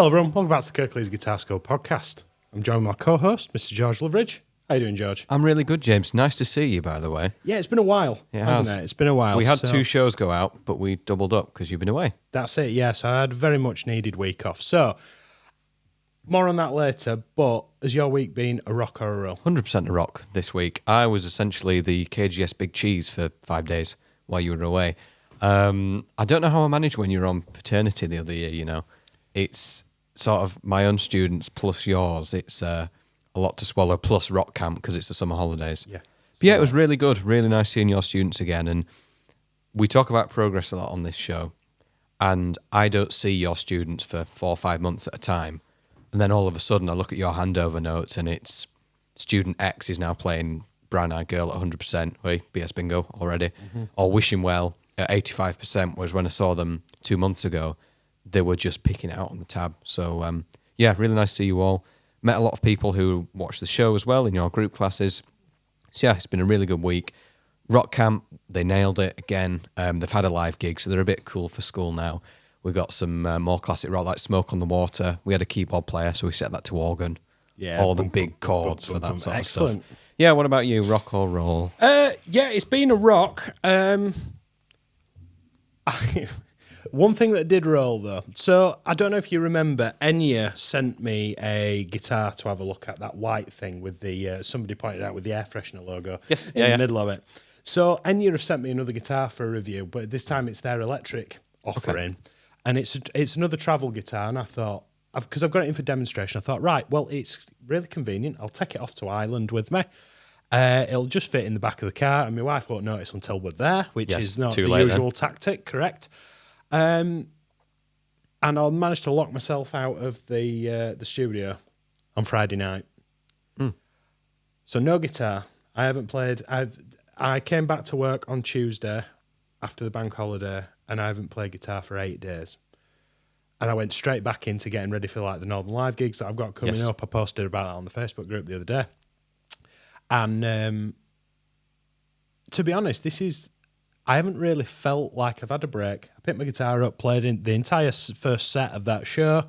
everyone. Welcome back to the Kirklees Guitar podcast. I'm joined by my co-host, Mr. George Loveridge. How you doing, George? I'm really good, James. Nice to see you, by the way. Yeah, it's been a while, hasn't it? It's been a while. We had 2 shows go out, but we doubled up because you've been away. That's it, yes. I had a very much needed week off. So, more on that later, but has your week been a rock or a roll? 100% a rock this week. I was essentially the KGS Big Cheese for 5 days while you were away. I don't know how I managed when you were on paternity the other year, you know. It's sort of my own students plus yours. It's a lot to swallow, plus rock camp because it's the summer holidays. Yeah. But yeah, it was really good. Really nice seeing your students again. And we talk about progress a lot on this show. And I don't see your students for 4 or 5 months at a time. And then all of a sudden I look at your handover notes and it's student X is now playing Brown Eyed Girl at 100%. Hey, BS Bingo already. Mm-hmm. Or Wishing Well at 85%, whereas when I saw them 2 months ago, they were just picking it out on the tab. So, yeah, really nice to see you all. Met a lot of people who watch the show as well in your group classes. So, yeah, it's been a really good week. Rock Camp, they nailed it again. They've had a live gig, so they're a bit cool for school now. We've got some more classic rock like Smoke on the Water. We had a keyboard player, so we set that to organ. Yeah. All the big chords for that sort Excellent. of stuff. Yeah, what about you? Rock or roll? Yeah, it's been a rock. One thing that did roll, though. So, I don't know if you remember, Enya sent me a guitar to have a look at, that white thing with the, somebody pointed out with the air freshener logo in the middle of it. So, Enya have sent me another guitar for a review, but this time it's their electric offering. Okay. And it's another travel guitar, and I thought, because I've got it in for demonstration, I thought, right, well, it's really convenient. I'll take it off to Ireland with me. It'll just fit in the back of the car, and my wife won't notice until we're there, which is not the usual tactic, correct? And I'll manage to lock myself out of the studio on Friday night. So no guitar. I haven't played. I came back to work on Tuesday after the bank holiday, and I haven't played guitar for 8 days. And I went straight back into getting ready for like the Northern Live gigs that I've got coming up. I posted about that on the Facebook group the other day. And to be honest, I haven't really felt like I've had a break. I picked my guitar up, played in the entire first set of that show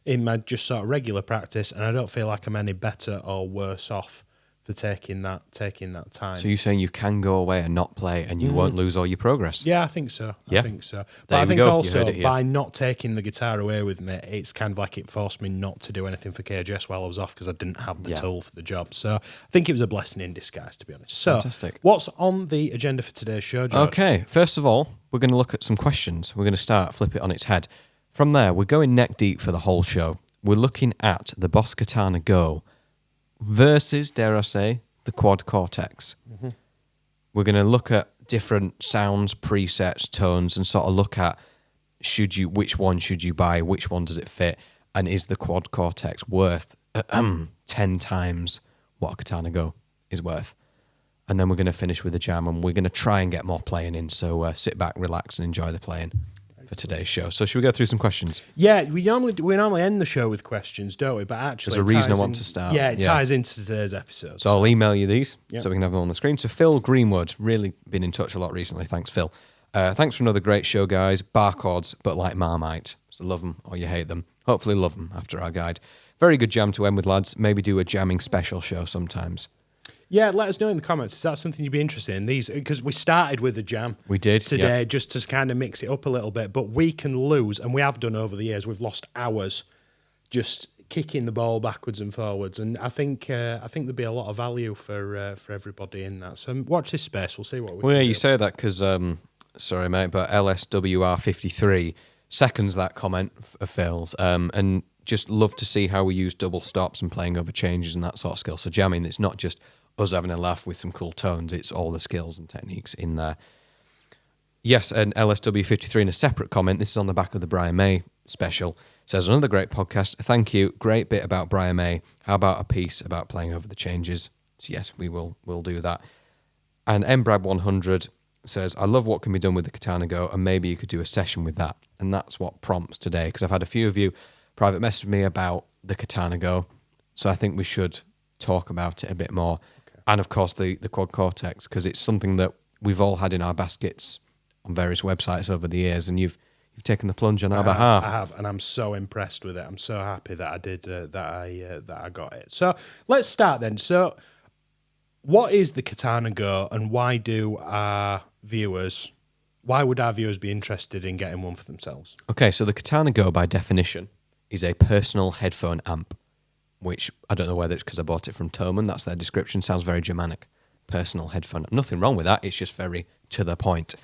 in my just sort of regular practice, and I don't feel like I'm any better or worse off for taking that time. So you're saying you can go away and not play and you won't lose all your progress? Yeah, I think so. Yeah. I think so. But I think also by not taking the guitar away with me, it's kind of like it forced me not to do anything for KGS while I was off because I didn't have the tool for the job. So I think it was a blessing in disguise, to be honest. So fantastic. What's on the agenda for today's show, George? Okay, first of all, we're going to look at some questions. We're going to flip it on its head. From there, we're going neck deep for the whole show. We're looking at the Boss Katana Go versus, dare I say, the Quad Cortex. Mm-hmm. We're going to look at different sounds, presets, tones, and sort of look at which one should you buy, which one does it fit, and is the Quad Cortex worth 10 times what a Katana Go is worth? And then we're going to finish with a jam, and we're going to try and get more playing in, so sit back, relax, and enjoy the playing for today's show. So should we go through some questions? Yeah, we normally end the show with questions, don't we? But actually, there's a reason I want to start. Yeah, it ties into today's episode. So I'll email you these so we can have them on the screen. So Phil Greenwood, really been in touch a lot recently. Thanks, Phil. Thanks for another great show, guys. Barcodes, but like Marmite. So love them or you hate them. Hopefully love them after our guide. Very good jam to end with, lads. Maybe do a jamming special show sometimes. Yeah, let us know in the comments. Is that something you'd be interested in? These, because we started with a jam. We did today, just to kind of mix it up a little bit. But we can lose, and we have done over the years. We've lost hours just kicking the ball backwards and forwards. And I think there'd be a lot of value for everybody in that. So watch this space. We'll see what we. Well, yeah, you say that because sorry, mate, but LSWR53 seconds that comment of Phil's, and just love to see how we use double stops and playing over changes and that sort of skill. So jamming, it's not just us having a laugh with some cool tones, it's all the skills and techniques in there. Yes, and LSW53 in a separate comment, this is on the back of the Brian May special, says, another great podcast, thank you, great bit about Brian May, how about a piece about playing over the changes? So yes, we'll do that. And mbrab100 says, I love what can be done with the Katana Go, and maybe you could do a session with that. And that's what prompts today, because I've had a few of you private message me about the Katana Go, so I think we should talk about it a bit more. Okay. And of course the Quad Cortex, because it's something that we've all had in our baskets on various websites over the years, and you've You've taken the plunge on our behalf. I have, and I'm so impressed with it. I'm so happy that I did that I got it. So let's start then. So, what is the Katana Go, and why would our viewers be interested in getting one for themselves? Okay, so the Katana Go, by definition, is a personal headphone amp, which I don't know whether it's because I bought it from Thomann. That's their description. Sounds very Germanic. Personal headphone amp. Nothing wrong with that. It's just very to the point.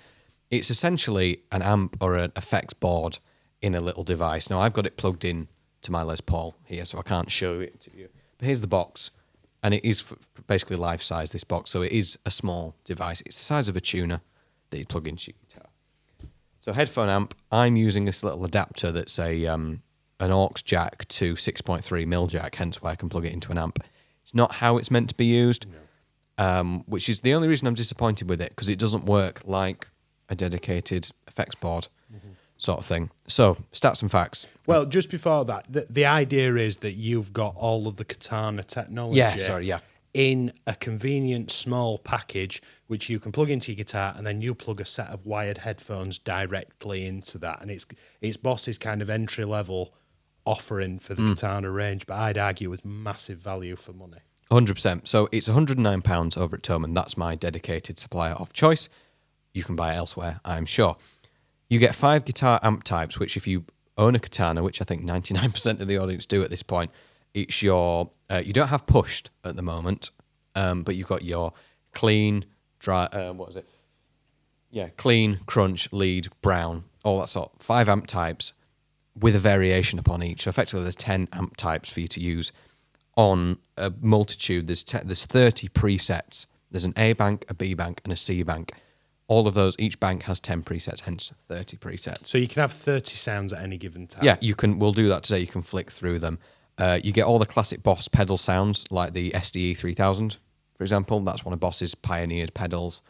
It's essentially an amp or an effects board in a little device. Now, I've got it plugged in to my Les Paul here, so I can't show it to you. But here's the box, and it is basically life-size, this box, so it is a small device. It's the size of a tuner that you plug into your guitar. So headphone amp, I'm using this little adapter that's an aux jack to 6.3 mil jack, hence why I can plug it into an amp. It's not how it's meant to be used, which is the only reason I'm disappointed with it, because it doesn't work like a dedicated effects board sort of thing. So, stats and facts. Well, just before that, the idea is that you've got all of the Katana technology in a convenient small package, which you can plug into your guitar, and then you plug a set of wired headphones directly into that. And it's Boss's kind of entry-level offering for the Katana range, but I'd argue with massive value for money. 100%. So, it's £109 over at Thomann. That's my dedicated supplier of choice. You can buy it elsewhere, I'm sure. You get 5 guitar amp types, which if you own a Katana, which I think 99% of the audience do at this point, it's your... you don't have pushed at the moment, but you've got your clean, dry... clean, crunch, lead, brown, all that sort. 5 amp types with a variation upon each. So effectively there's 10 amp types for you to use on a multitude. There's 30 presets. There's an A bank, a B bank, and a C bank. All of those, each bank has 10 presets, hence 30 presets. So you can have 30 sounds at any given time? Yeah, you can. We'll do that today. You can flick through them. You get all the classic Boss pedal sounds, like the SDE 3000, for example. That's one of Boss's pioneered pedals.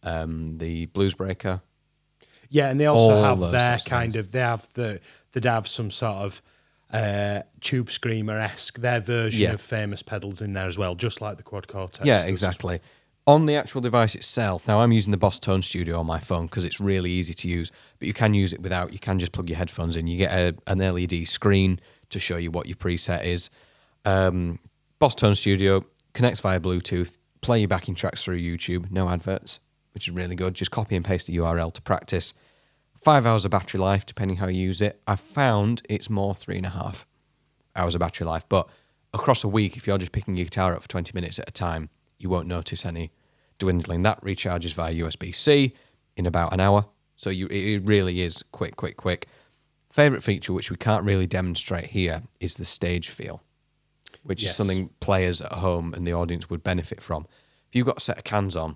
The Bluesbreaker. Yeah, and they also have their kind of... They'd have some sort of Tube Screamer-esque, their version of famous pedals in there as well, just like the Quad Cortex. Yeah, exactly. On the actual device itself, now I'm using the Boss Tone Studio on my phone because it's really easy to use, but you can use it without. You can just plug your headphones in. You get an LED screen to show you what your preset is. Boss Tone Studio connects via Bluetooth, play your backing tracks through YouTube, no adverts, which is really good. Just copy and paste the URL to practice. 5 hours of battery life, depending how you use it. I've found it's more 3.5 hours of battery life, but across a week, if you're just picking your guitar up for 20 minutes at a time, you won't notice any dwindling. That recharges via USB-C in about an hour. So it really is quick. Favourite feature, which we can't really demonstrate here, is the stage feel, which is something players at home and the audience would benefit from. If you've got a set of cans on,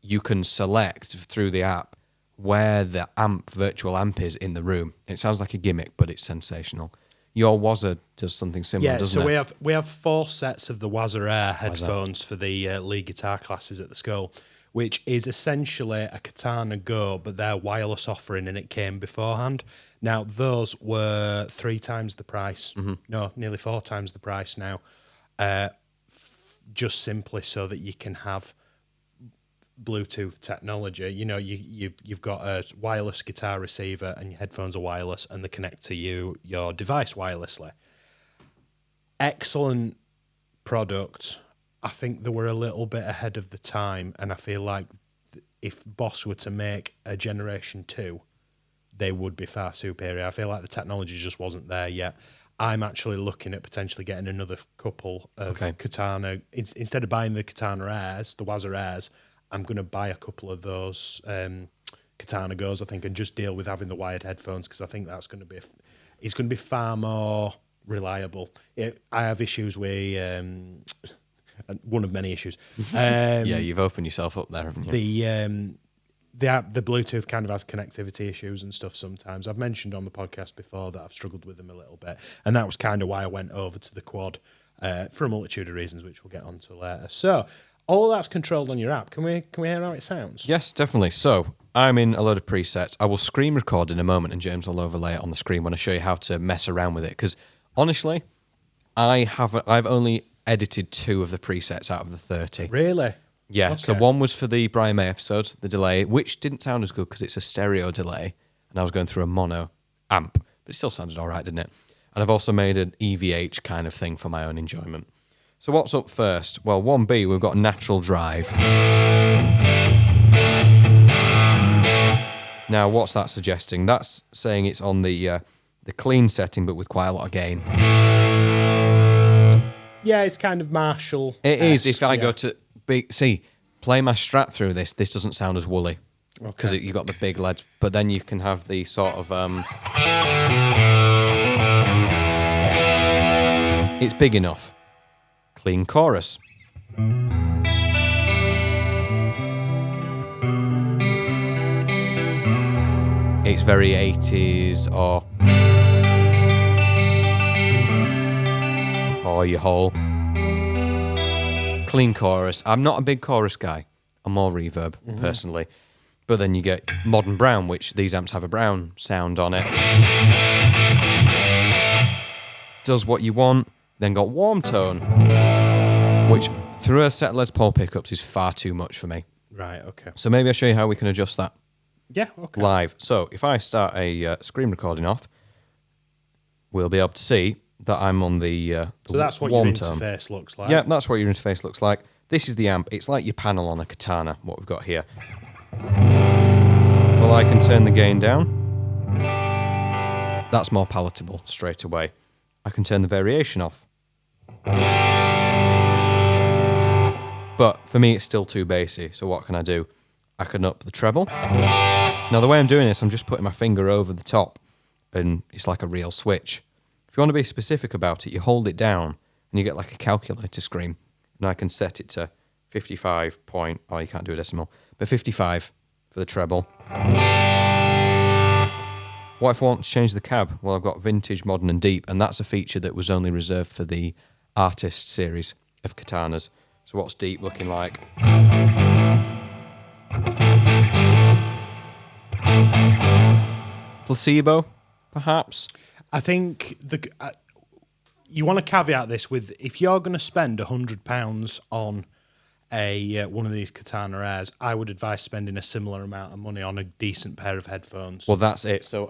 you can select through the app where the virtual amp is in the room. It sounds like a gimmick, but it's sensational. Your Wazza does something similar, doesn't it? Yeah, so we have 4 sets of the Wazza Air headphones for the lead guitar classes at the school, which is essentially a Katana Go, but their wireless offering, and it came beforehand. Now, those were 3 times the price. No, nearly 4 times the price now, just simply so that you can have Bluetooth technology. You know, you've got a wireless guitar receiver and your headphones are wireless and they connect to your device wirelessly. Excellent product. I think they were a little bit ahead of the time, and I feel like if Boss were to make a Generation 2, they would be far superior. I feel like the technology just wasn't there yet. I'm actually looking at potentially getting another couple of Katana. Instead of buying the Katana Airs, the Wazza Airs, I'm going to buy a couple of those Katana Goes, I think, and just deal with having the wired headphones, because I think that's going to be it's going to be far more reliable. I have issues with one of many issues. Yeah, you've opened yourself up there, haven't you? The Bluetooth kind of has connectivity issues and stuff sometimes. I've mentioned on the podcast before that I've struggled with them a little bit, and that was kind of why I went over to the Quad for a multitude of reasons, which we'll get onto later. So all that's controlled on your app. Can we hear how it sounds? Yes, definitely. So I'm in a load of presets. I will screen record in a moment, and James will overlay it on the screen when I show you how to mess around with it. Because honestly, I've only edited 2 of the presets out of the 30. Really? Yeah. Okay. So one was for the Brian May episode, the delay, which didn't sound as good because it's a stereo delay, and I was going through a mono amp, but it still sounded all right, didn't it? And I've also made an EVH kind of thing for my own enjoyment. So what's up first? Well, 1B, we've got natural drive. Now, what's that suggesting? That's saying it's on the clean setting, but with quite a lot of gain. Yeah, it's kind of Marshall. It is. If I go to play my Strat through this doesn't sound as woolly because you've got the big leads. But then you can have the sort of it's big enough. Clean chorus. It's very 80s or your whole clean chorus. I'm not a big chorus guy. I'm more reverb, personally. But then you get modern brown, which these amps have a brown sound on it. Does what you want. Then got warm tone, which through a set of Les Paul pickups is far too much for me. Right, okay. So maybe I'll show you how we can adjust that. Yeah, okay. Live. So if I start a screen recording off, we'll be able to see that I'm on the so that's what your interface looks like. Yeah, that's what your interface looks like. This is the amp. It's like your panel on a Katana, what we've got here. Well, I can turn the gain down. That's more palatable straight away. I can turn the variation off. But for me, it's still too bassy. So what can I do? I can up the treble. Now, the way I'm doing this, I'm just putting my finger over the top, and it's like a real switch. If you want to be specific about it, you hold it down, and you get like a calculator screen. And I can set it to 55 point... Oh, you can't do a decimal. But 55 for the treble. What if I want to change the cab? Well, I've got vintage, modern, and deep, and that's a feature that was only reserved for the Artist series of Katanas. So what's deep looking like? Placebo, perhaps? I think you want to caveat this with, if you're going to spend £100 on one of these Katana Airs, I would advise spending a similar amount of money on a decent pair of headphones. Well, that's it. So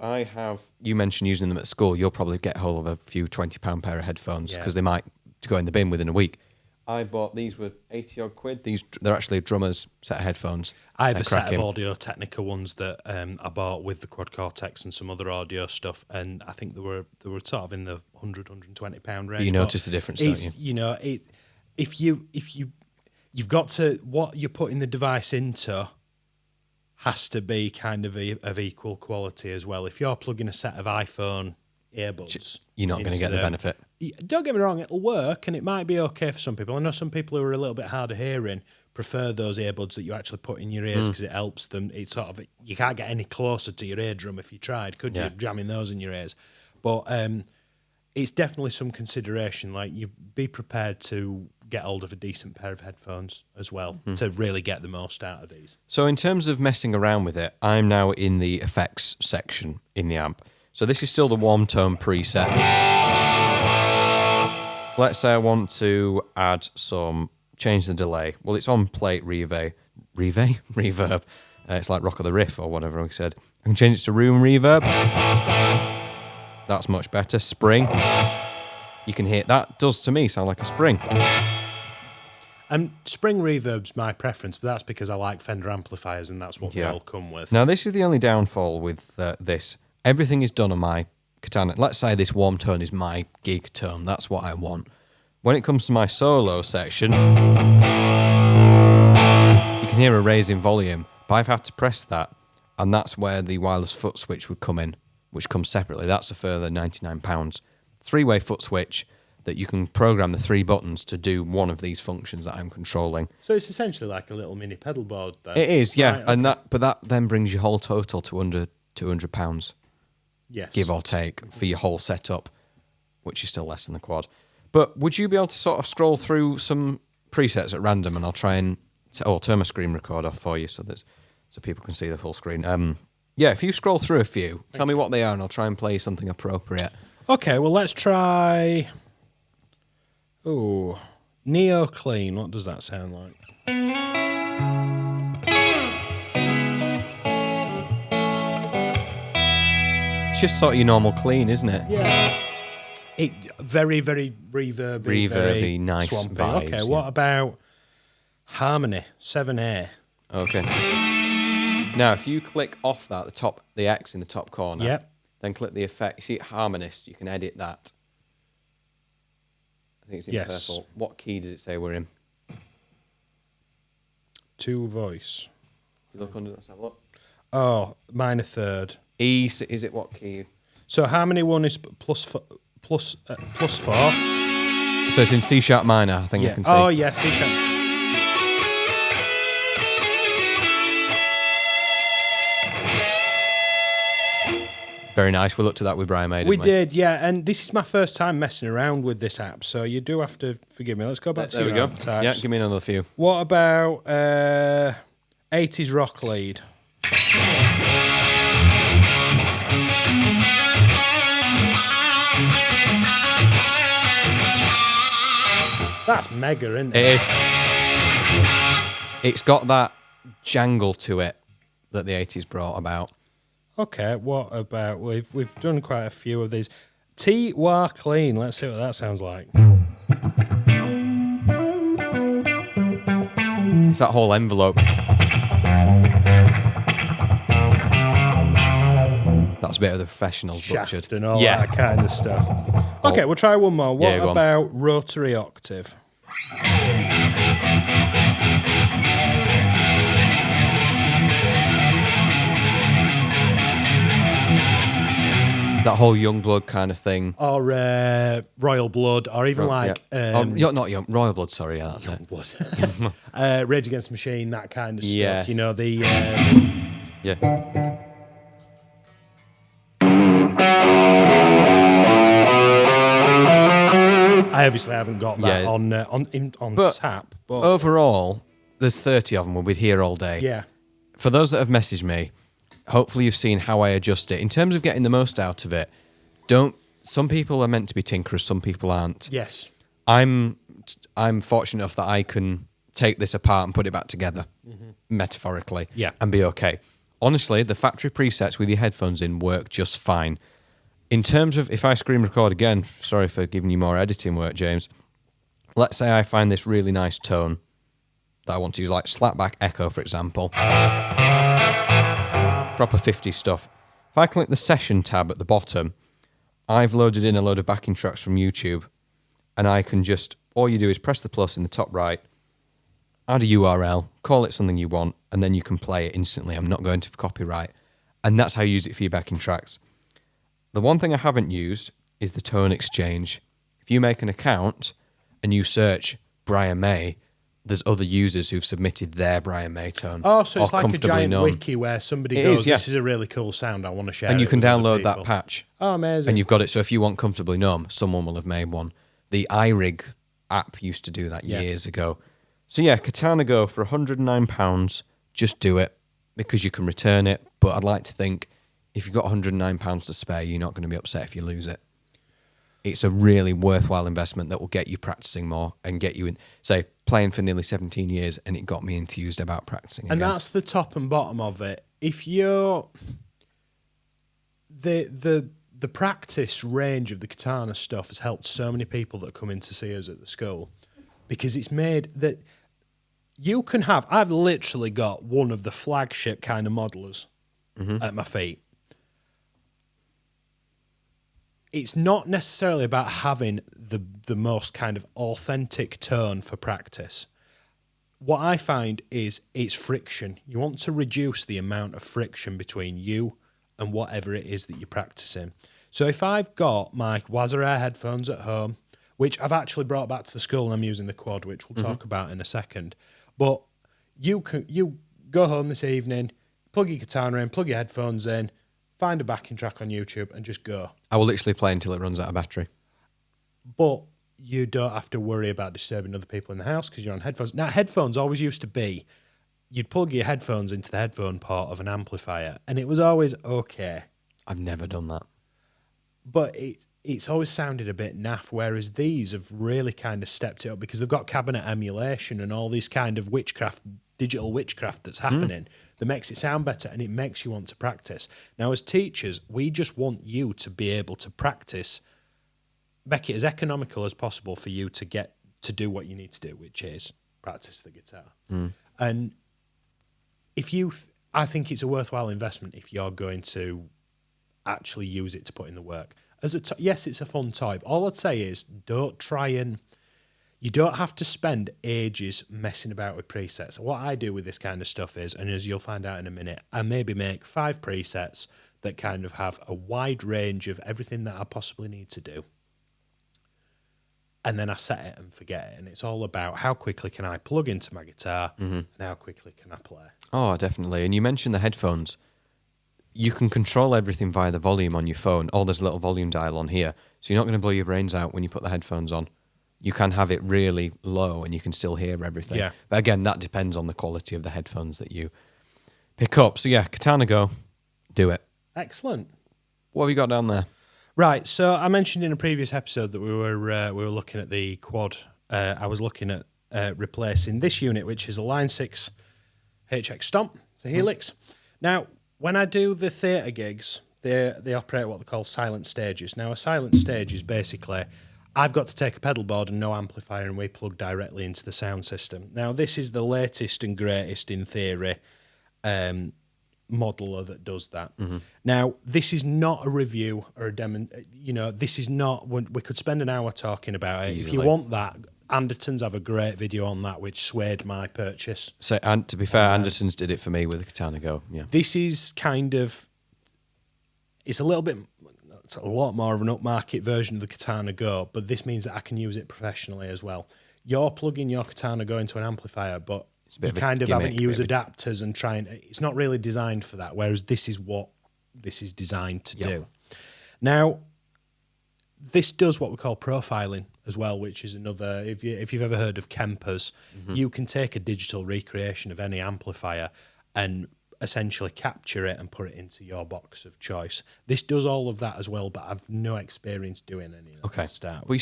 you mentioned using them at school. You'll probably get hold of a few £20 pair of headphones because they might go in the bin within a week. I bought these with 80 odd quid. They're actually a drummer's set of headphones. I have a set of Audio Technica ones that I bought with the Quad Cortex and some other audio stuff, and I think they were sort of in the £100, £120 range. But you notice the difference, don't you? You know, if you've got to, what you're putting the device into has to be kind of of equal quality as well. If you're plugging a set of iPhone earbuds, you're not going to get the benefit. Don't get me wrong, it'll work and it might be okay for some people. I know some people who are a little bit hard of hearing prefer those earbuds that you actually put in your ears because it helps them. It's sort of, you can't get any closer to your eardrum if you tried, could you? Jamming those in your ears. But it's definitely some consideration. Like, you be prepared to get hold of a decent pair of headphones as well to really get the most out of these. So in terms of messing around with it, I'm now in the effects section in the amp. So this is still the warm tone preset. Let's say I want to change the delay. Well, it's on plate reverb. It's like Rock of the Riff or whatever we said. I can change it to room reverb. That's much better. Spring. You can hear that does to me sound like a spring. And spring reverb's my preference, but that's because I like Fender amplifiers and that's what they all come with. Now, this is the only downfall with this. Everything is done on my Katana. Let's say this warm tone is my gig tone. That's what I want. When it comes to my solo section, you can hear a raise in volume, but I've had to press that, and that's where the wireless foot switch would come in, which comes separately. That's a further £99. Three-way foot switch that you can program the 3 buttons to do one of these functions that I'm controlling. So it's essentially like a little mini pedal board then. It is, yeah. Right, okay. But that then brings your whole total to under £200. Yes. Give or take, for your whole setup, which is still less than the quad. But would you be able to sort of scroll through some presets at random, and I'll try and I'll turn my screen record off for you so people can see the full screen. If you scroll through a few, tell me what they are, and I'll try and play something appropriate. Okay, well, let's try... Oh, Neo Clean. What does that sound like? just sort of your normal clean, isn't it? Yeah. It very, very reverby, very nice swampy. vibes. Okay, what about Harmony 7A? Okay. Now, if you click off that, the X in the top corner, Yep. then click the effect. You see Harmonist, you can edit that. I think it's in purple. What key does it say we're in? 2 voice. You look under, let's have a look. Oh, minor third. E, is it what key? So Harmony 1 is plus 4. So it's in C sharp minor, I think I can see. Oh, yeah, C sharp. Very nice. We looked at that with Brian May, We did, yeah. And this is my first time messing around with this app, so you do have to forgive me. Let's go back to there your we go. amp types. Yeah, give me another few. What about 80s rock lead? That's mega, isn't it? It is. It's got that jangle to it that the 80s brought about. Okay, what about we've done quite a few of these. T-War Clean. Let's see what that sounds like. It's that whole envelope. That's a bit of the professionals Shaft butchered. and all that kind of stuff. Okay, we'll try one more. What about Rotary Octave? That whole Youngblood kind of thing. Or Royal Blood, or even not Royal Blood, sorry, yeah, that's it. Blood. Rage Against the Machine, that kind of stuff. Yes. You know, the... Yeah. I obviously haven't got that on tap. But overall, there's 30 of them. We'll be here all day. Yeah. For those that have messaged me, hopefully you've seen how I adjust it. In terms of getting the most out of it, some people are meant to be tinkerers, some people aren't. Yes. I'm fortunate enough that I can take this apart and put it back together, metaphorically, and be okay. Honestly, the factory presets with your headphones in work just fine. In terms of, if I screen record again, sorry for giving you more editing work, James. Let's say I find this really nice tone that I want to use, like slapback echo, for example. Proper 50s stuff. If I click the session tab at the bottom, I've loaded in a load of backing tracks from YouTube, and I can just, all you do is press the plus in the top right, add a URL, call it something you want, and then you can play it instantly. I'm not going to copyright. And that's how you use it for your backing tracks. The one thing I haven't used is the tone exchange. If you make an account and you search Brian May, there's other users who've submitted their Brian May tone. Oh, so it's like a giant wiki where somebody goes, this is a really cool sound, I want to share it. And you can with download that patch. Oh, amazing. And you've got it, so if you want Comfortably Numb, someone will have made one. The iRig app used to do that years ago. So yeah, Katana Go for £109, just do it, because you can return it, but I'd like to think if you've got £109 to spare, you're not going to be upset if you lose it. It's a really worthwhile investment that will get you practicing more and get you in, say, playing for nearly 17 years, and it got me enthused about practicing again. And that's the top and bottom of it. If you're... The practice range of the Katana stuff has helped so many people that come in to see us at the school, because it's made that you can have... I've literally got one of the flagship kind of modelers at my feet. It's not necessarily about having the most kind of authentic tone for practice. What I find is it's friction. You want to reduce the amount of friction between you and whatever it is that you're practicing. So if I've got my Wazara headphones at home, which I've actually brought back to the school and I'm using the quad, which we'll talk about in a second, but you go home this evening, plug your Katana in, plug your headphones in, find a backing track on YouTube and just go. I will literally play until it runs out of battery. But you don't have to worry about disturbing other people in the house because you're on headphones. Now, headphones always used to be, you'd plug your headphones into the headphone port of an amplifier and it was always okay. I've never done that. But it's always sounded a bit naff, whereas these have really kind of stepped it up because they've got cabinet emulation and all these kind of witchcraft digital witchcraft that's happening that makes it sound better and it makes you want to practice. Now, as teachers, we just want you to be able to practice, make it as economical as possible for you to get to do what you need to do, which is practice the guitar. And if you, I think it's a worthwhile investment if you're going to actually use it to put in the work. Yes, it's a fun toy. But all I'd say is you don't have to spend ages messing about with presets. What I do with this kind of stuff is, and as you'll find out in a minute, I maybe make 5 presets that kind of have a wide range of everything that I possibly need to do. And then I set it and forget it. And it's all about how quickly can I plug into my guitar and how quickly can I play. Oh, definitely. And you mentioned the headphones. You can control everything via the volume on your phone. Oh, there's a little volume dial on here. So you're not going to blow your brains out when you put the headphones on. You can have it really low and you can still hear everything. Yeah. But again, that depends on the quality of the headphones that you pick up. So yeah, Katana Go, do it. Excellent. What have you got down there? Right, so I mentioned in a previous episode that we were looking at the quad. I was looking at replacing this unit, which is a Line 6 HX Stomp. It's a Helix. Now, when I do the theatre gigs, they operate what they call silent stages. Now, a silent stage is basically, I've got to take a pedal board and no amplifier, and we plug directly into the sound system. Now, this is the latest and greatest in theory modeler that does that. Now, this is not a review or a demo. This is not. We could spend an hour talking about it. Easily. If you want that, Anderton's have a great video on that, which swayed my purchase. So, and to be fair, Anderton's did it for me with the Katana Go. Yeah. This is kind of. It's a lot more of an upmarket version of the Katana Go, but this means that I can use it professionally as well. You're plugging your Katana Go into an amplifier, but you kind of having to use adapters and trying. It's not really designed for that, whereas this is what this is designed to do. Now, this does what we call profiling as well, which is another. If you've ever heard of Kempers, you can take a digital recreation of any amplifier and essentially capture it and put it into your box of choice. This does all of that as well, but I've no experience doing any of that stuff. Well,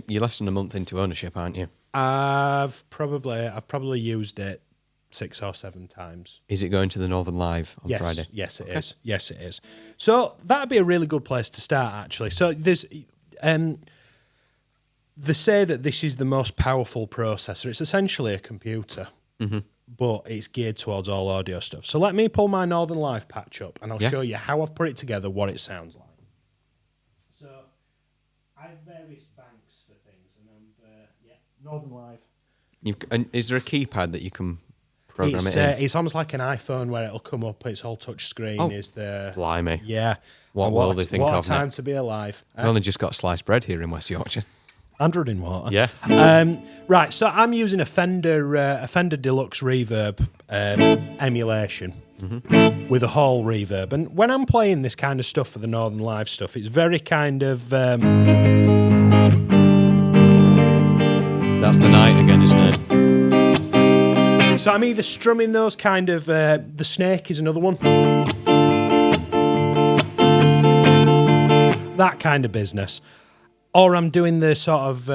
you're less than a month into ownership, aren't you? I've probably used it 6 or 7 times. Is it going to the Northern Live on Friday? Yes, it is. Yes, it is. So that'd be a really good place to start, actually. So there's, they say that this is the most powerful processor. It's essentially a computer, but it's geared towards all audio stuff. So let me pull my Northern Live patch up, and I'll show you how I've put it together, what it sounds like. So I have various banks for things, and Northern Live. And is there a keypad that you can program it in? It's almost like an iPhone where it'll come up. It's all touch screen. Blimey. Yeah. What will they think of? What a time to be alive. We've only just got sliced bread here in West Yorkshire. Android in water. Yeah. Right, so I'm using a Fender Deluxe Reverb emulation with a Hall reverb. And when I'm playing this kind of stuff for the Northern Live stuff, it's very kind of... That's the night again, isn't it? So I'm either strumming those kind of... the snake is another one. That kind of business. Or I'm doing the sort of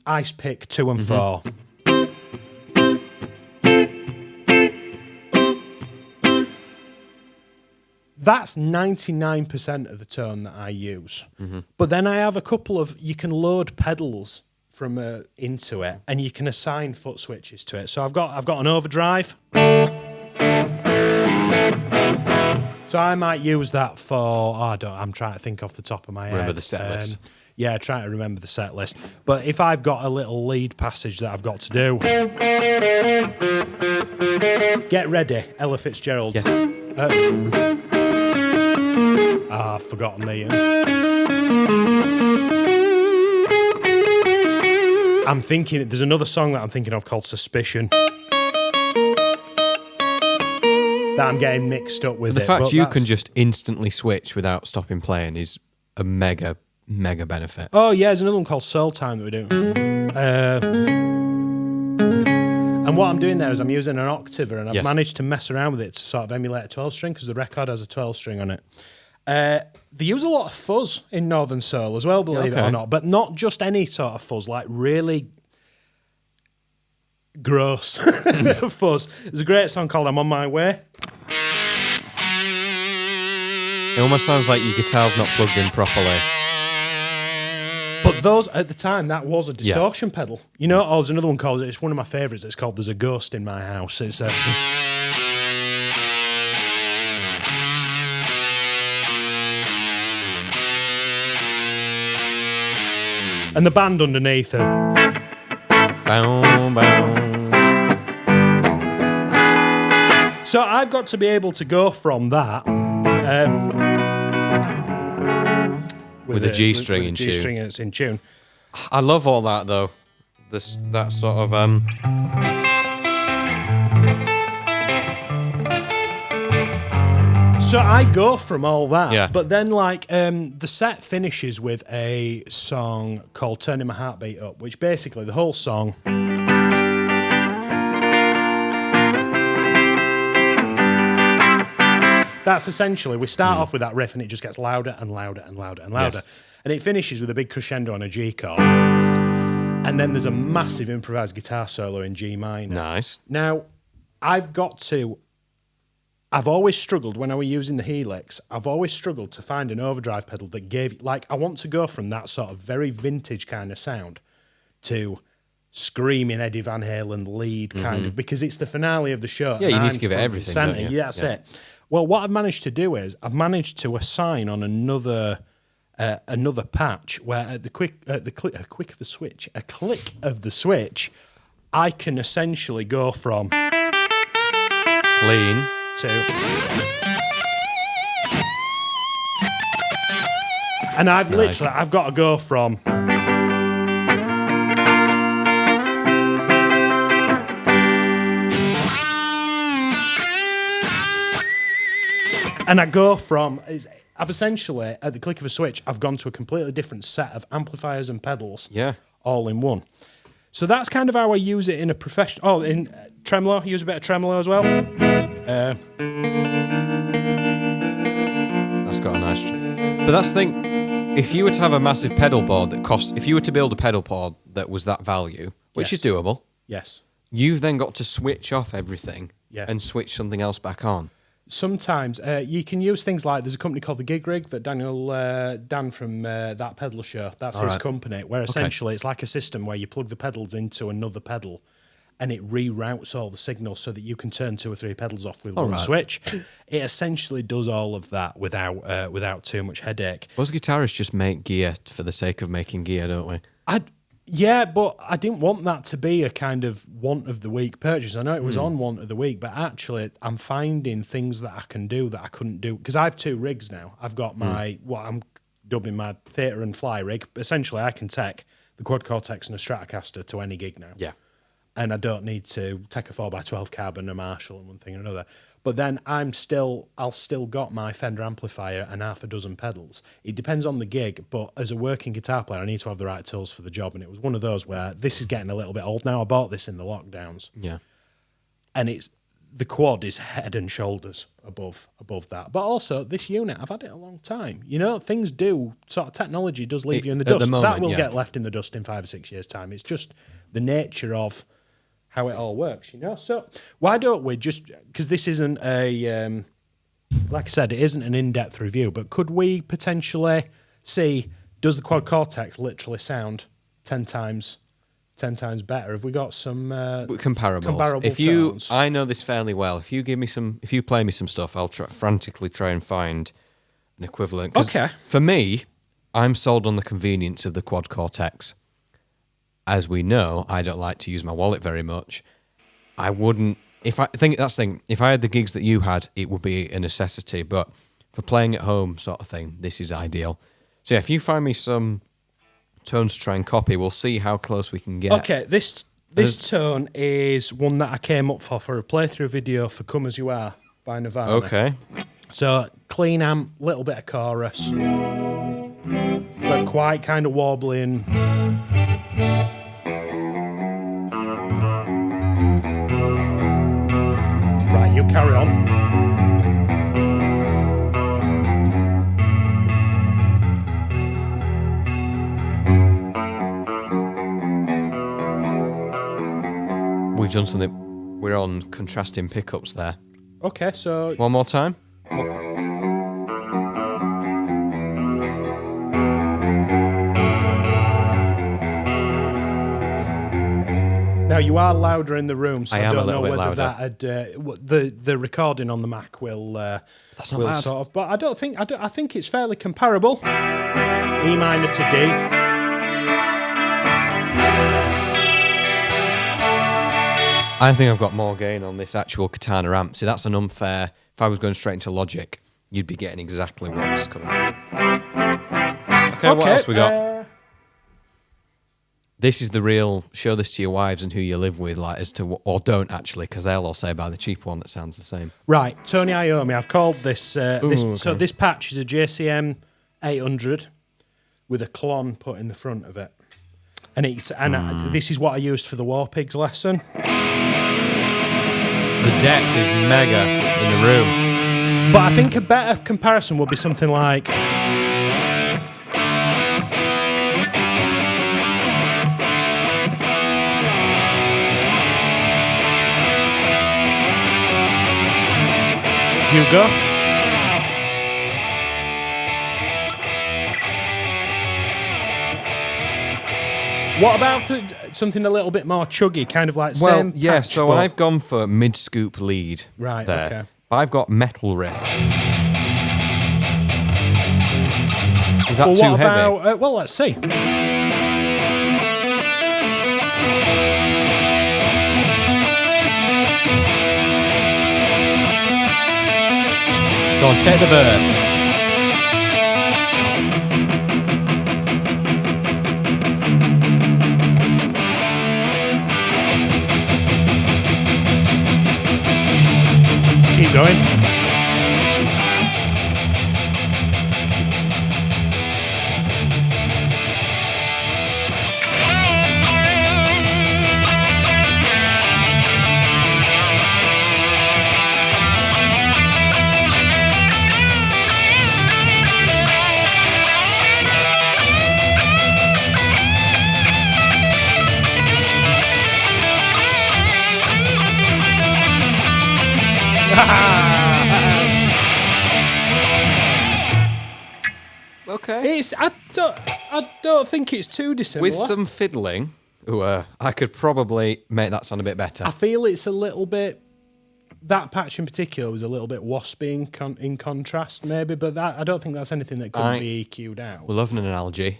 ice pick 2 and 4. That's 99% of the tone that I use. But then I have a couple of... You can load pedals from into it, and you can assign foot switches to it. So I've got an overdrive. So I might use that for... I'm trying to think off the top of my head. Remember the set list. Yeah, trying to remember the set list. But if I've got a little lead passage that I've got to do... Get ready, Ella Fitzgerald. Yes. I've forgotten the... I'm thinking... There's another song that I'm thinking of called Suspicion. That I'm getting mixed up with. The fact you can just instantly switch without stopping playing is a mega benefit. Oh, yeah, there's another one called Soul Time that we do. And what I'm doing there is I'm using an octaver, and I've managed to mess around with it to sort of emulate a 12-string, because the record has a 12-string on it. They use a lot of fuzz in Northern Soul as well, believe it or not, but not just any sort of fuzz, like really gross. Fuzz. There's a great song called I'm On My Way. It almost sounds like your guitar's not plugged in properly. But those, at the time, that was a distortion pedal. You know, there's another one called, it's one of my favourites, it's called There's a Ghost in My House. It's and the band underneath it. Bow, bow. So I've got to be able to go from that with a G string in tune. G-string that's in tune. I love all that though. That sort of So I go from all that, but then like the set finishes with a song called "Turning My Heartbeat Up," which basically the whole song. That's essentially, we start off with that riff and it just gets louder and louder and louder and louder. Yes. And it finishes with a big crescendo on a G chord. And then there's a massive improvised guitar solo in G minor. Nice. Now, I've always struggled when I was using the Helix, I've always struggled to find an overdrive pedal that gave, like, I want to go from that sort of very vintage kind of sound to screaming Eddie Van Halen lead kind of, because it's the finale of the show. Yeah, you need to give it everything, don't you? Yeah, that's it. Well, what I've managed to do is I've managed to assign on another patch where at the click of the switch, I can essentially go from clean to, and I've got to go from. And I go from, I've essentially, at the click of a switch, I've gone to a completely different set of amplifiers and pedals, all in one. So that's kind of how I use it in a professional. Oh, in tremolo, use a bit of tremolo as well. That's got a nice. But that's the thing. If you were to have a massive pedal board that costs, if you were to build a pedal board that was that value, which is doable, you've then got to switch off everything and switch something else back on. Sometimes you can use things like, there's a company called the Gig Rig that Dan from That Pedal Show, that's his company, where essentially it's like a system where you plug the pedals into another pedal and it reroutes all the signals so that you can turn 2 or 3 pedals off with one switch. It essentially does all of that without too much headache. Most guitarists just make gear for the sake of making gear, don't we? Yeah, but I didn't want that to be a kind of want of the week purchase. I know it was on want of the week, but actually I'm finding things that I can do that I couldn't do. Because I have 2 rigs now. I've got my, what I'm dubbing my theatre and fly rig. Essentially, I can take the Quad Cortex and a Stratocaster to any gig now. Yeah. And I don't need to take a 4x12 cab and a Marshall and one thing and another. But then I'll still got my Fender amplifier and half a dozen pedals. It depends on the gig, but as a working guitar player, I need to have the right tools for the job. And it was one of those where this is getting a little bit old now. I bought this in the lockdowns. Yeah. And the quad is head and shoulders above that. But also, this unit, I've had it a long time. You know, things do, sort of technology does leave you in the dust. The moment, that will get left in the dust in 5 or 6 years' time. It's just the nature of how it all works, you know? So why don't we just, because this isn't a, like I said, it isn't an in-depth review, but could we potentially see, does the Quad Cortex literally sound 10 times better? Have we got some comparable tones? I know this fairly well. If you play me some stuff, I'll frantically try and find an equivalent. Okay. For me, I'm sold on the convenience of the Quad Cortex. As we know, I don't like to use my wallet very much. I wouldn't. If I had the gigs that you had, it would be a necessity. But for playing at home, sort of thing, this is ideal. So yeah, if you find me some tones to try and copy, we'll see how close we can get. Okay, this tone is one that I came up for a playthrough video for "Come As You Are" by Nirvana. Okay. So clean amp, little bit of chorus, but quite kind of wobbling. Right, you carry on. We've we've done something. We're on contrasting pickups there. Okay, so... One more time. Now, you are louder in the room, so I I am don't a little know bit whether louder. the recording on the Mac will... That's not will bad. sort of... But I think it's fairly comparable. E minor to D. I think I've got more gain on this actual Katana amp. See, that's an unfair... If I was going straight into Logic, you'd be getting exactly what's coming. Okay, what else we got? This is the real... Show this to your wives and who you live with, like, as to... Or don't, actually, because they'll all say buy the cheap one that sounds the same. Right, Tony Iommi, I've called this... okay. So this patch is a JCM 800 with a clon put in the front of it. And this is what I used for the War Pigs lesson. The depth is mega in the room. But I think a better comparison would be something like... Hugo. What about for something a little bit more chuggy, kind of like same patch, so but- I've gone for mid-scoop lead. Right, there. okay. But I've got metal riff. Is that too heavy? Well, let's see. Go on, take the verse. Keep going. Okay. I don't think it's too dissimilar. With some fiddling, I could probably make that sound a bit better. I feel it's a little bit... That patch in particular was a little bit waspy in contrast, maybe, but I don't think that's anything that couldn't be EQ'd out. We're loving an analogy.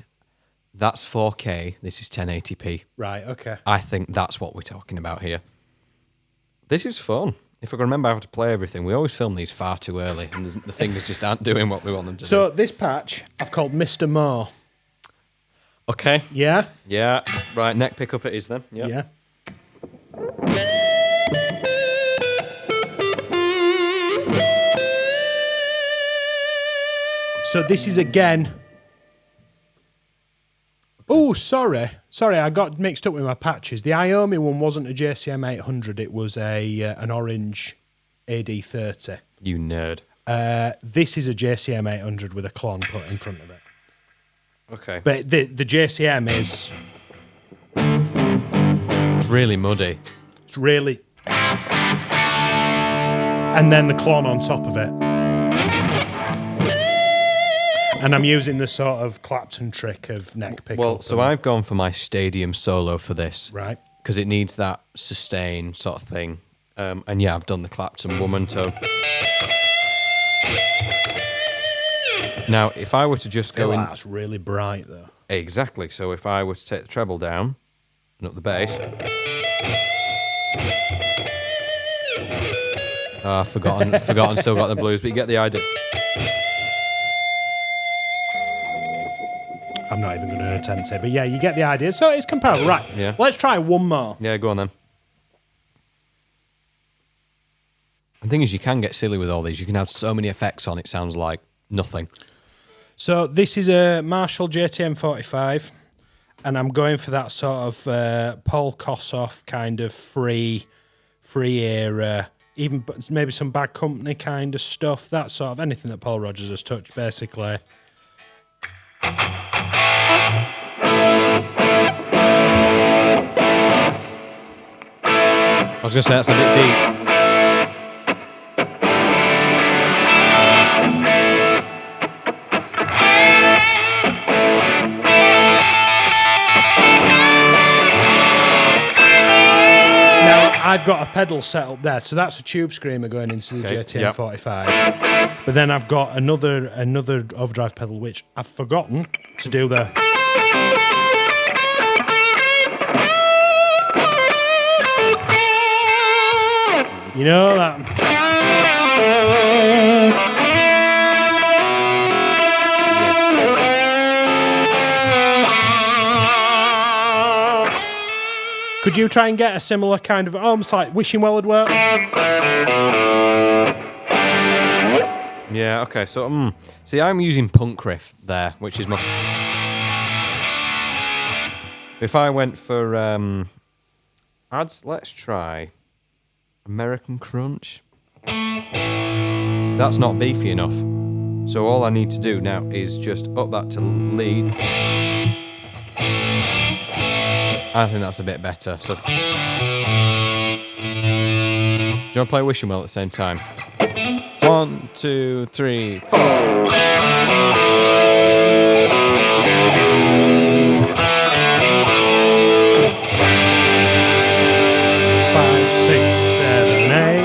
That's 4K. This is 1080p. Right, okay. I think that's what we're talking about here. This is fun. If I can remember how to play everything, we always film these far too early, and the fingers just aren't doing what we want them to do. So this patch I've called Mr. Moore. Okay. Yeah? Yeah. Right, neck pickup it is then. Yep. Yeah. So this is again... Oh, sorry, I got mixed up with my patches. The Iommi one wasn't a JCM 800; it was an orange AD30. You nerd. This is a JCM 800 with a clon put in front of it. Okay. But the JCM is... It's really muddy. It's really... And then the clon on top of it. And I'm using the sort of Clapton trick of neck pickup. Well, so I've gone for my stadium solo for this. Right. Because it needs that sustain sort of thing. And yeah, I've done the Clapton woman tone. Now, if I were to just go in... That's really bright, though. Exactly. So if I were to take the treble down and up the bass... Oh, forgotten, still got the blues, but you get the idea. I'm not even going to attempt it, but yeah, you get the idea. So it's comparable. Right, Yeah. Let's try one more. Yeah, go on then. The thing is, you can get silly with all these. You can have so many effects on, it sounds like nothing. So this is a Marshall JTM 45, and I'm going for that sort of Paul Kossoff kind of free era, even maybe some Bad Company kind of stuff, that sort of anything that Paul Rodgers has touched, basically. I was going to say that's a bit deep. I've got a pedal set up there, so that's a tube screamer going into the JTM 45. But then I've got another overdrive pedal which I've forgotten to do the. You know that. Could you try and get a similar kind of almost like Wishing Well would work? Yeah, okay, so see, I'm using punk riff there, which is my. If I went for let's try American Crunch. So that's not beefy enough. So all I need to do now is just up that to lead. I think that's a bit better. So, do you want to play Wishing Well at the same time? 1, 2, 3, 4. 5, 6, 7, 8.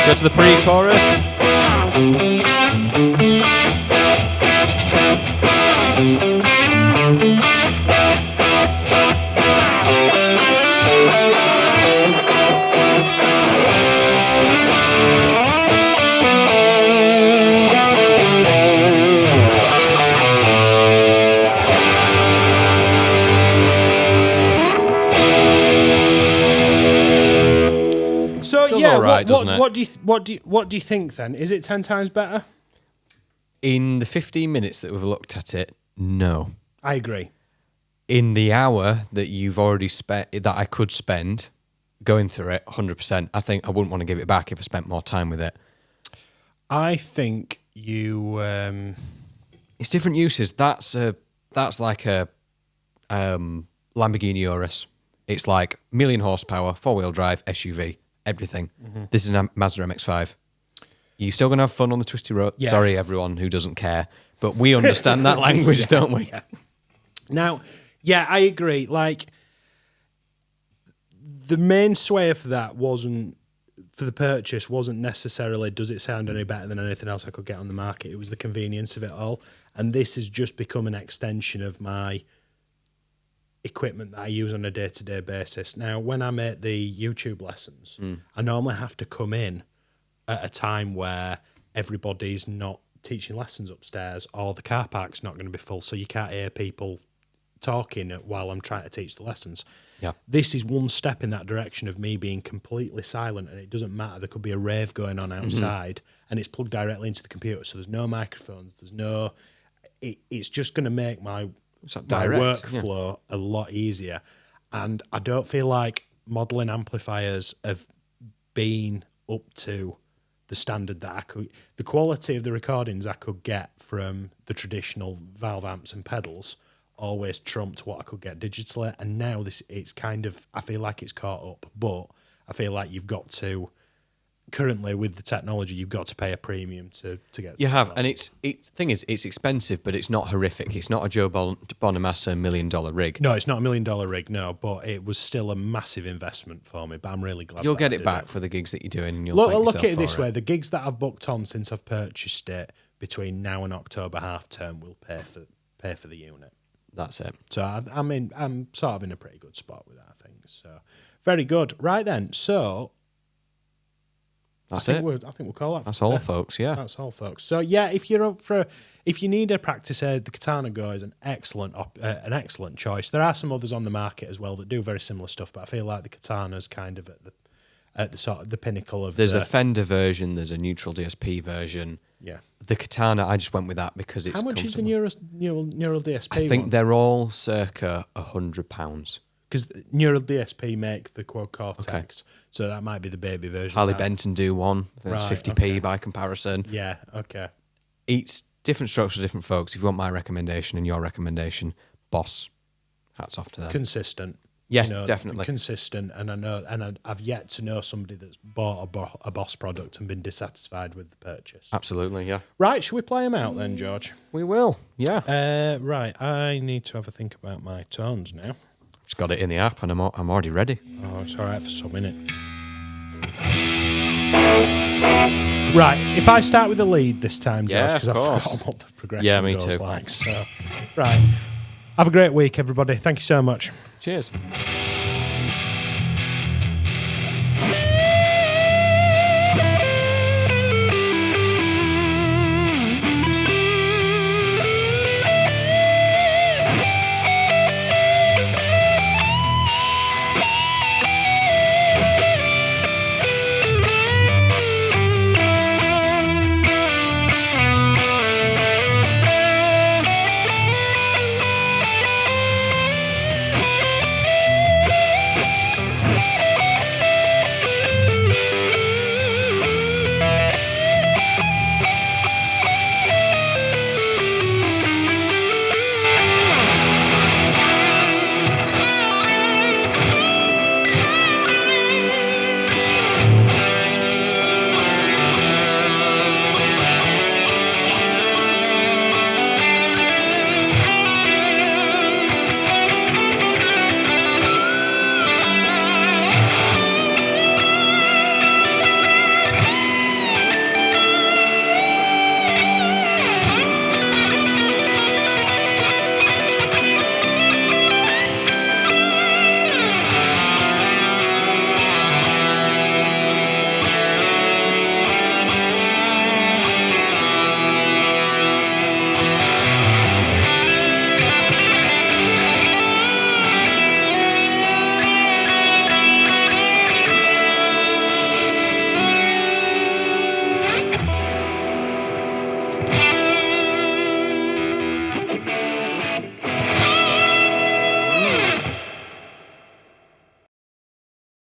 Go to the pre-chorus. Yeah, right, what do you think then? Is it 10 times better? In the 15 minutes that we've looked at it, no. I agree. In the hour that you've already spent, that I could spend going through it, 100%. I think I wouldn't want to give it back if I spent more time with it. I think you. It's different uses. That's like a Lamborghini Urus. It's like 1,000,000 horsepower, 4-wheel drive, SUV. Everything. Mm-hmm. This is a Mazda MX-5. You're still going to have fun on the twisty road. Yeah. Sorry, everyone who doesn't care. But we understand that language, don't we? Yeah. Now, yeah, I agree. Like, the main sway for that for the purchase wasn't necessarily, does it sound any better than anything else I could get on the market? It was the convenience of it all. And this has just become an extension of my equipment that I use on a day-to-day basis. Now, when I'm at the YouTube lessons, I normally have to come in at a time where everybody's not teaching lessons upstairs or the car park's not going to be full, so you can't hear people talking while I'm trying to teach the lessons. Yeah. This is one step in that direction of me being completely silent, and it doesn't matter. There could be a rave going on outside, and it's plugged directly into the computer, so there's no microphones, there's no... It's just going to make my workflow a lot easier. And I don't feel like modelling amplifiers have been up to the standard that I could... The quality of the recordings I could get from the traditional valve amps and pedals always trumped what I could get digitally. And now it's kind of... I feel like it's caught up. But I feel like you've got to... Currently, with the technology, you've got to pay a premium to get. You have, and thing is, it's expensive, but it's not horrific. It's not a Joe Bonamassa $1 million rig. No, it's not a $1 million rig. No, but it was still a massive investment for me. But I'm really glad you'll get it back for the gigs that you're doing. And you'll look at it this way: the gigs that I've booked on since I've purchased it between now and October half term will pay for the unit. That's it. So I'm sort of in a pretty good spot with that, I think. So very good. Right then, so. I think we'll call that. That's all, folks. Yeah, that's all, folks. So yeah, if you need a practice aid, the Katana Go is an excellent choice. There are some others on the market as well that do very similar stuff, but I feel like the Katana's kind of at the sort of the pinnacle of. There's a Fender version. There's a Neutral DSP version. Yeah. The Katana, I just went with that because it's. How much is the Neural DSP? I think they're all circa £100. Because Neural DSP make the Quad Cortex, so that might be the baby version. Harley Benton do one. That's 50p by comparison. Yeah, okay. It's different strokes for different folks. If you want my recommendation and your recommendation, Boss, hats off to them. Consistent. Yeah, definitely. Consistent, and I've yet to know somebody that's bought a Boss product and been dissatisfied with the purchase. Absolutely, yeah. Right, should we play them out then, George? We will, yeah. Right, I need to have a think about my tones now. Just got it in the app and I'm already ready. Oh, it's all right for some, innit? Right, if I start with the lead this time, George, because I've forgotten what the progression goes like. So, right. Have a great week, everybody. Thank you so much. Cheers.